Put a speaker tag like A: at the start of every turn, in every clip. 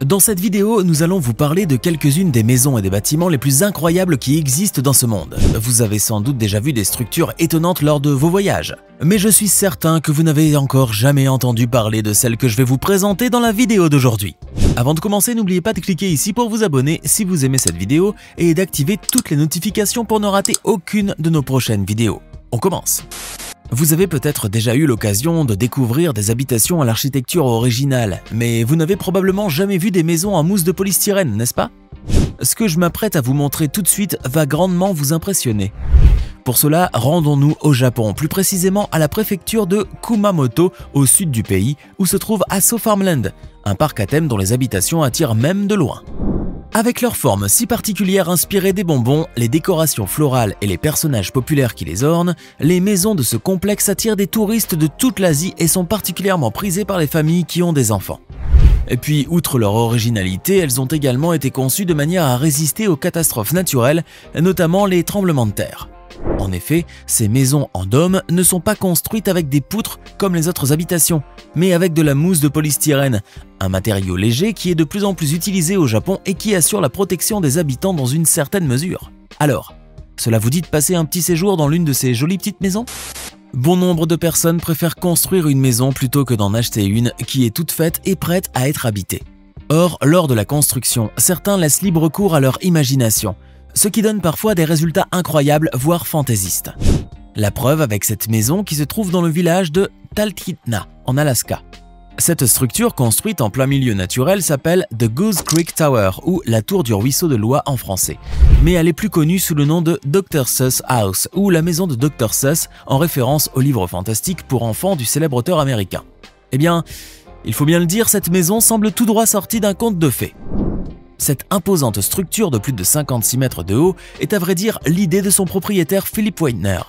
A: Dans cette vidéo, nous allons vous parler de quelques-unes des maisons et des bâtiments les plus incroyables qui existent dans ce monde. Vous avez sans doute déjà vu des structures étonnantes lors de vos voyages. Mais je suis certain que vous n'avez encore jamais entendu parler de celle que je vais vous présenter dans la vidéo d'aujourd'hui. Avant de commencer, n'oubliez pas de cliquer ici pour vous abonner si vous aimez cette vidéo et d'activer toutes les notifications pour ne rater aucune de nos prochaines vidéos. On commence! Vous avez peut-être déjà eu l'occasion de découvrir des habitations à l'architecture originale, mais vous n'avez probablement jamais vu des maisons en mousse de polystyrène, n'est-ce pas? Ce que je m'apprête à vous montrer tout de suite va grandement vous impressionner. Pour cela, rendons-nous au Japon, plus précisément à la préfecture de Kumamoto, au sud du pays, où se trouve Aso Farmland, un parc à thème dont les habitations attirent même de loin. Avec leur forme si particulière inspirée des bonbons, les décorations florales et les personnages populaires qui les ornent, les maisons de ce complexe attirent des touristes de toute l'Asie et sont particulièrement prisées par les familles qui ont des enfants. Et puis, outre leur originalité, elles ont également été conçues de manière à résister aux catastrophes naturelles, notamment les tremblements de terre. En effet, ces maisons en dôme ne sont pas construites avec des poutres comme les autres habitations, mais avec de la mousse de polystyrène, un matériau léger qui est de plus en plus utilisé au Japon et qui assure la protection des habitants dans une certaine mesure. Alors, cela vous dit de passer un petit séjour dans l'une de ces jolies petites maisons? Bon nombre de personnes préfèrent construire une maison plutôt que d'en acheter une qui est toute faite et prête à être habitée. Or, lors de la construction, certains laissent libre cours à leur imagination, ce qui donne parfois des résultats incroyables, voire fantaisistes. La preuve avec cette maison qui se trouve dans le village de Talkeetna, en Alaska. Cette structure construite en plein milieu naturel s'appelle The Goose Creek Tower ou la tour du ruisseau de Lois en français. Mais elle est plus connue sous le nom de Dr. Seuss House ou la maison de Dr. Seuss en référence au livre fantastique pour enfants du célèbre auteur américain. Eh bien, il faut bien le dire, cette maison semble tout droit sortie d'un conte de fées. Cette imposante structure de plus de 56 mètres de haut est à vrai dire l'idée de son propriétaire Philip Weidner.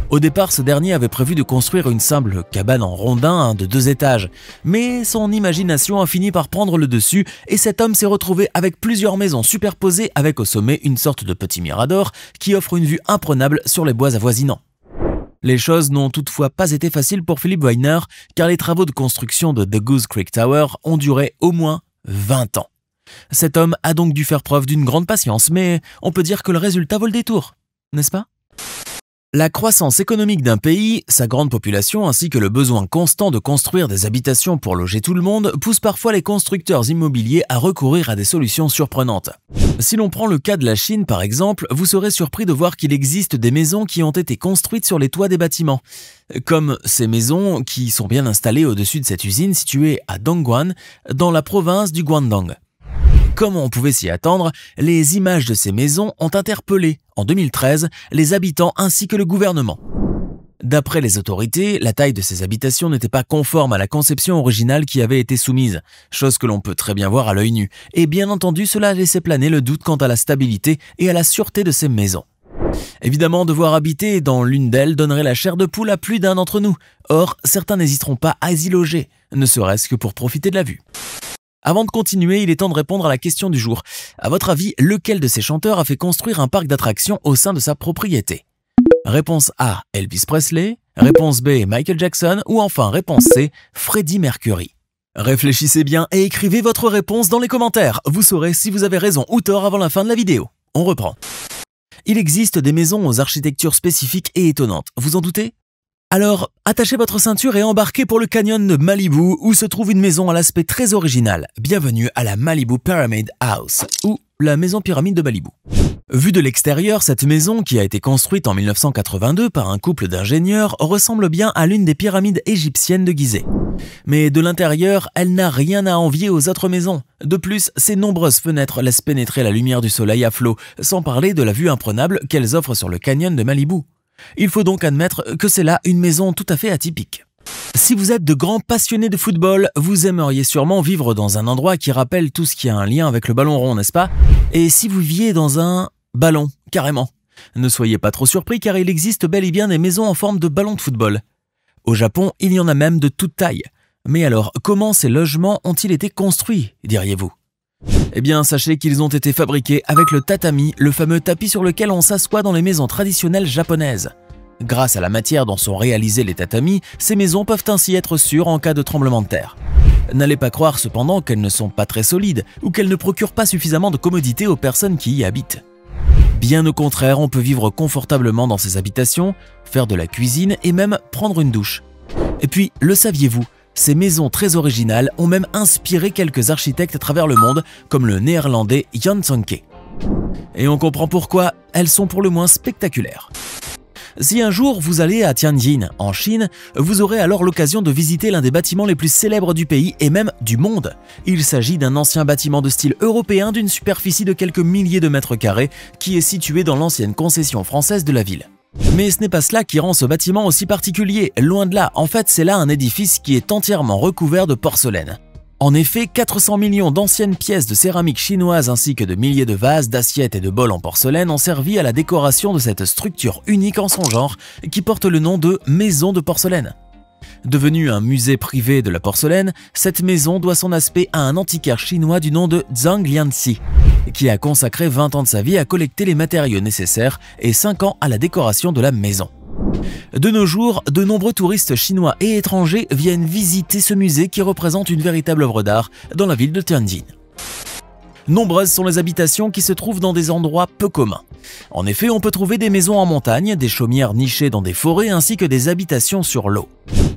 A: Au départ, ce dernier avait prévu de construire une simple cabane en rondin de 2 étages, mais son imagination a fini par prendre le dessus et cet homme s'est retrouvé avec plusieurs maisons superposées avec au sommet une sorte de petit mirador qui offre une vue imprenable sur les bois avoisinants. Les choses n'ont toutefois pas été faciles pour Philip Weidner car les travaux de construction de The Goose Creek Tower ont duré au moins 20 ans. Cet homme a donc dû faire preuve d'une grande patience, mais on peut dire que le résultat vaut le détour, n'est-ce pas? La croissance économique d'un pays, sa grande population ainsi que le besoin constant de construire des habitations pour loger tout le monde pousse parfois les constructeurs immobiliers à recourir à des solutions surprenantes. Si l'on prend le cas de la Chine par exemple, vous serez surpris de voir qu'il existe des maisons qui ont été construites sur les toits des bâtiments, comme ces maisons qui sont bien installées au-dessus de cette usine située à Dongguan, dans la province du Guangdong. Comme on pouvait s'y attendre, les images de ces maisons ont interpellé, en 2013, les habitants ainsi que le gouvernement. D'après les autorités, la taille de ces habitations n'était pas conforme à la conception originale qui avait été soumise, chose que l'on peut très bien voir à l'œil nu, et bien entendu cela a laissé planer le doute quant à la stabilité et à la sûreté de ces maisons. Évidemment, devoir habiter dans l'une d'elles donnerait la chair de poule à plus d'un d'entre nous, or certains n'hésiteront pas à y loger, ne serait-ce que pour profiter de la vue. Avant de continuer, il est temps de répondre à la question du jour. À votre avis, lequel de ces chanteurs a fait construire un parc d'attractions au sein de sa propriété? Réponse A, Elvis Presley. Réponse B, Michael Jackson. Ou enfin, réponse C, Freddie Mercury. Réfléchissez bien et écrivez votre réponse dans les commentaires. Vous saurez si vous avez raison ou tort avant la fin de la vidéo. On reprend. Il existe des maisons aux architectures spécifiques et étonnantes. Vous en doutez? Alors, attachez votre ceinture et embarquez pour le canyon de Malibu où se trouve une maison à l'aspect très original. Bienvenue à la Malibu Pyramid House, ou la maison pyramide de Malibu. Vue de l'extérieur, cette maison, qui a été construite en 1982 par un couple d'ingénieurs, ressemble bien à l'une des pyramides égyptiennes de Gizeh. Mais de l'intérieur, elle n'a rien à envier aux autres maisons. De plus, ses nombreuses fenêtres laissent pénétrer la lumière du soleil à flot, sans parler de la vue imprenable qu'elles offrent sur le canyon de Malibu. Il faut donc admettre que c'est là une maison tout à fait atypique. Si vous êtes de grands passionnés de football, vous aimeriez sûrement vivre dans un endroit qui rappelle tout ce qui a un lien avec le ballon rond, n'est-ce pas? Et si vous viviez dans un ballon, carrément. Ne soyez pas trop surpris car il existe bel et bien des maisons en forme de ballon de football. Au Japon, il y en a même de toute taille. Mais alors, comment ces logements ont-ils été construits, diriez-vous? Eh bien, sachez qu'ils ont été fabriqués avec le tatami, le fameux tapis sur lequel on s'assoit dans les maisons traditionnelles japonaises. Grâce à la matière dont sont réalisés les tatamis, ces maisons peuvent ainsi être sûres en cas de tremblement de terre. N'allez pas croire cependant qu'elles ne sont pas très solides ou qu'elles ne procurent pas suffisamment de commodité aux personnes qui y habitent. Bien au contraire, on peut vivre confortablement dans ces habitations, faire de la cuisine et même prendre une douche. Et puis, le saviez-vous, ces maisons très originales ont même inspiré quelques architectes à travers le monde, comme le néerlandais Jan Sonke. Et on comprend pourquoi, elles sont pour le moins spectaculaires. Si un jour vous allez à Tianjin, en Chine, vous aurez alors l'occasion de visiter l'un des bâtiments les plus célèbres du pays et même du monde. Il s'agit d'un ancien bâtiment de style européen d'une superficie de quelques milliers de mètres carrés qui est situé dans l'ancienne concession française de la ville. Mais ce n'est pas cela qui rend ce bâtiment aussi particulier, loin de là. En fait, c'est là un édifice qui est entièrement recouvert de porcelaine. En effet, 400 millions d'anciennes pièces de céramique chinoise ainsi que de milliers de vases, d'assiettes et de bols en porcelaine ont servi à la décoration de cette structure unique en son genre qui porte le nom de Maison de porcelaine. Devenue un musée privé de la porcelaine, cette maison doit son aspect à un antiquaire chinois du nom de Zhang Lianxi, qui a consacré 20 ans de sa vie à collecter les matériaux nécessaires et 5 ans à la décoration de la maison. De nos jours, de nombreux touristes chinois et étrangers viennent visiter ce musée qui représente une véritable œuvre d'art dans la ville de Tianjin. Nombreuses sont les habitations qui se trouvent dans des endroits peu communs. En effet, on peut trouver des maisons en montagne, des chaumières nichées dans des forêts ainsi que des habitations sur l'eau.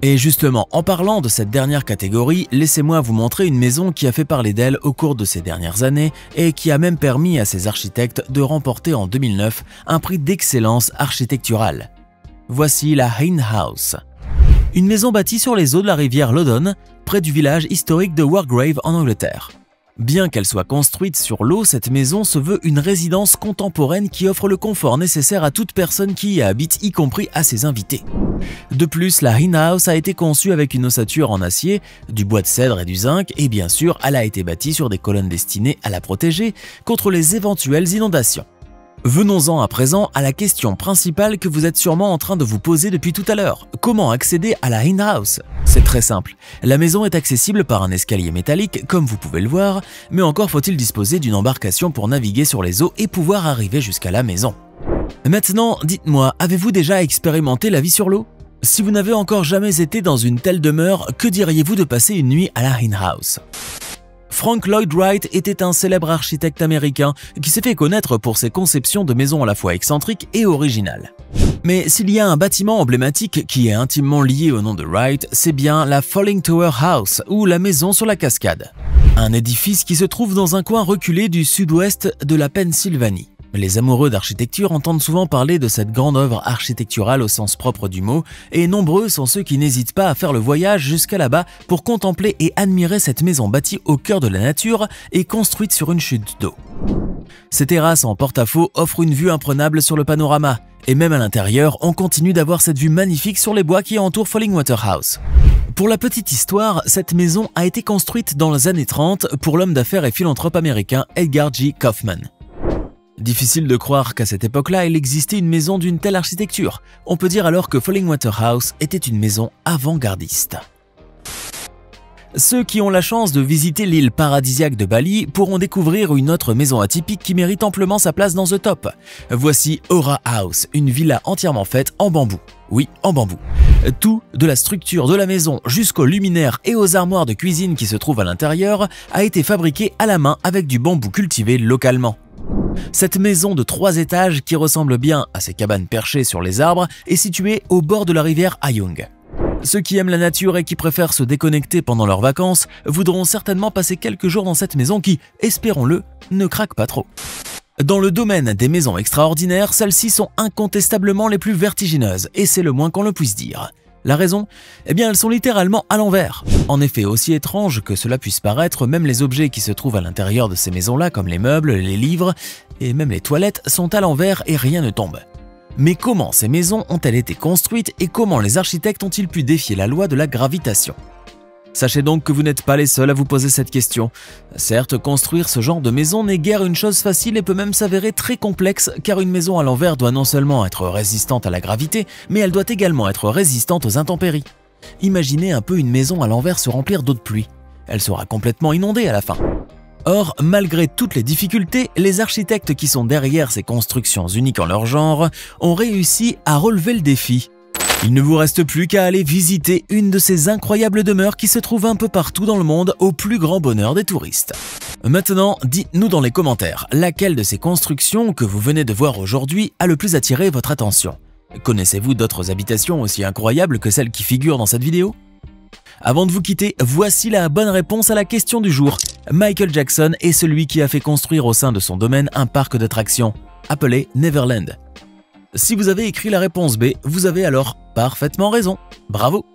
A: Et justement, en parlant de cette dernière catégorie, laissez-moi vous montrer une maison qui a fait parler d'elle au cours de ces dernières années et qui a même permis à ses architectes de remporter en 2009 un prix d'excellence architecturale. Voici la Hine House. Une maison bâtie sur les eaux de la rivière Loddon, près du village historique de Wargrave en Angleterre. Bien qu'elle soit construite sur l'eau, cette maison se veut une résidence contemporaine qui offre le confort nécessaire à toute personne qui y habite, y compris à ses invités. De plus, la Hine House a été conçue avec une ossature en acier, du bois de cèdre et du zinc, et bien sûr, elle a été bâtie sur des colonnes destinées à la protéger contre les éventuelles inondations. Venons-en à présent à la question principale que vous êtes sûrement en train de vous poser depuis tout à l'heure. Comment accéder à la Hine House? C'est très simple. La maison est accessible par un escalier métallique, comme vous pouvez le voir, mais encore faut-il disposer d'une embarcation pour naviguer sur les eaux et pouvoir arriver jusqu'à la maison. Maintenant, dites-moi, avez-vous déjà expérimenté la vie sur l'eau? Si vous n'avez encore jamais été dans une telle demeure, que diriez-vous de passer une nuit à la Hine House? Frank Lloyd Wright était un célèbre architecte américain qui s'est fait connaître pour ses conceptions de maisons à la fois excentriques et originales. Mais s'il y a un bâtiment emblématique qui est intimement lié au nom de Wright, c'est bien la Falling Tower House ou la maison sur la cascade. Un édifice qui se trouve dans un coin reculé du sud-ouest de la Pennsylvanie. Les amoureux d'architecture entendent souvent parler de cette grande œuvre architecturale au sens propre du mot, et nombreux sont ceux qui n'hésitent pas à faire le voyage jusqu'à là-bas pour contempler et admirer cette maison bâtie au cœur de la nature et construite sur une chute d'eau. Ces terrasses en porte-à-faux offrent une vue imprenable sur le panorama, et même à l'intérieur, on continue d'avoir cette vue magnifique sur les bois qui entourent Fallingwater House. Pour la petite histoire, cette maison a été construite dans les années 30 pour l'homme d'affaires et philanthrope américain Edgar G. Kaufman. Difficile de croire qu'à cette époque-là, il existait une maison d'une telle architecture. On peut dire alors que Fallingwater House était une maison avant-gardiste. Ceux qui ont la chance de visiter l'île paradisiaque de Bali pourront découvrir une autre maison atypique qui mérite amplement sa place dans The Top. Voici Aura House, une villa entièrement faite en bambou. Oui, en bambou. Tout, de la structure de la maison jusqu'aux luminaires et aux armoires de cuisine qui se trouvent à l'intérieur, a été fabriqué à la main avec du bambou cultivé localement. Cette maison de 3 étages qui ressemble bien à ces cabanes perchées sur les arbres est située au bord de la rivière Ayung. Ceux qui aiment la nature et qui préfèrent se déconnecter pendant leurs vacances voudront certainement passer quelques jours dans cette maison qui, espérons-le, ne craque pas trop. Dans le domaine des maisons extraordinaires, celles-ci sont incontestablement les plus vertigineuses, et c'est le moins qu'on le puisse dire. La raison? Eh bien, elles sont littéralement à l'envers. En effet, aussi étrange que cela puisse paraître, même les objets qui se trouvent à l'intérieur de ces maisons-là, comme les meubles, les livres et même les toilettes, sont à l'envers et rien ne tombe. Mais comment ces maisons ont-elles été construites et comment les architectes ont-ils pu défier la loi de la gravitation? Sachez donc que vous n'êtes pas les seuls à vous poser cette question. Certes, construire ce genre de maison n'est guère une chose facile et peut même s'avérer très complexe car une maison à l'envers doit non seulement être résistante à la gravité, mais elle doit également être résistante aux intempéries. Imaginez un peu une maison à l'envers se remplir d'eau de pluie. Elle sera complètement inondée à la fin. Or, malgré toutes les difficultés, les architectes qui sont derrière ces constructions uniques en leur genre ont réussi à relever le défi. Il ne vous reste plus qu'à aller visiter une de ces incroyables demeures qui se trouvent un peu partout dans le monde au plus grand bonheur des touristes. Maintenant, dites-nous dans les commentaires, laquelle de ces constructions que vous venez de voir aujourd'hui a le plus attiré votre attention? Connaissez-vous d'autres habitations aussi incroyables que celles qui figurent dans cette vidéo? Avant de vous quitter, voici la bonne réponse à la question du jour. Michael Jackson est celui qui a fait construire au sein de son domaine un parc d'attractions, appelé Neverland. Si vous avez écrit la réponse B, vous avez alors parfaitement raison. Bravo!